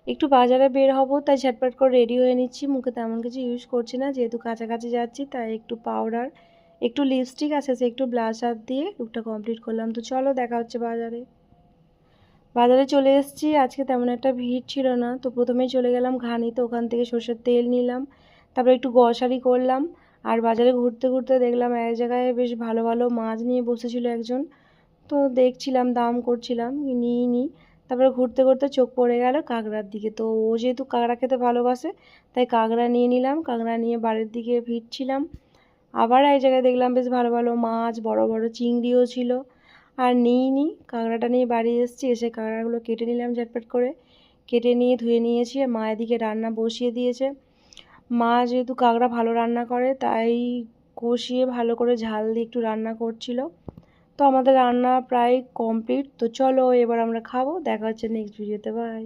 একটু বাজারে বের হব, তাই ঝটপট করে রেডি হয়ে নিচ্ছি। মুখে তেমন কিছু ইউজ করছি না, যেহেতু কাছাকাছি যাচ্ছি, তাই একটু পাউডার, একটু লিপস্টিক আছে, সে একটু ব্লাশার দিয়ে লুকটা কমপ্লিট করলাম। তো চলো দেখা হচ্ছে বাজারে। বাজারে চলে এসেছি। আজকে তেমন একটা ভিড় ছিল না, তো প্রথমেই চলে গেলাম ঘানিতে, ওখান থেকে সরষের তেল নিলাম, তারপরে একটু গ্রসারি করলাম। আর বাজারে ঘুরতে ঘুরতে দেখলাম এক জায়গায় বেশ ভালো ভালো মাছ নিয়ে বসেছিল একজন, তো দেখছিলাম, দাম করছিলাম, নিইনি। তারপরে ঘুরতে ঘুরতে চোখ পড়ে গেল কাঁকড়ার দিকে, তো ও যেহেতু কাঁকড়া খেতে ভালোবাসে, তাই কাঁকড়া নিয়ে নিলাম। কাঁকড়া নিয়ে বাড়ির দিকে ফিরছিলাম, আবার এক জায়গায় দেখলাম বেশ ভালো ভালো মাছ, বড় বড় চিংড়িও ছিল, আর নিইনি। কাঁকড়াটা নিয়ে বাড়ি এসেছি, এসে কাঁকড়াগুলো কেটে নিলাম ঝটপট করে, কেটে নিয়ে ধুয়ে নিয়েছি। আর মা এদিকে রান্না বসিয়ে দিয়েছে। মা যেহেতু কাঁকড়া ভালো রান্না করে, তাই কষিয়ে ভালো করে ঝাল দিয়ে একটু রান্না করছিল। তো আমাদের রান্না প্রায় কমপ্লিট, তো চলো এবার আমরা খাবো। দেখা হচ্ছে নেক্সট ভিডিওতে, বাই।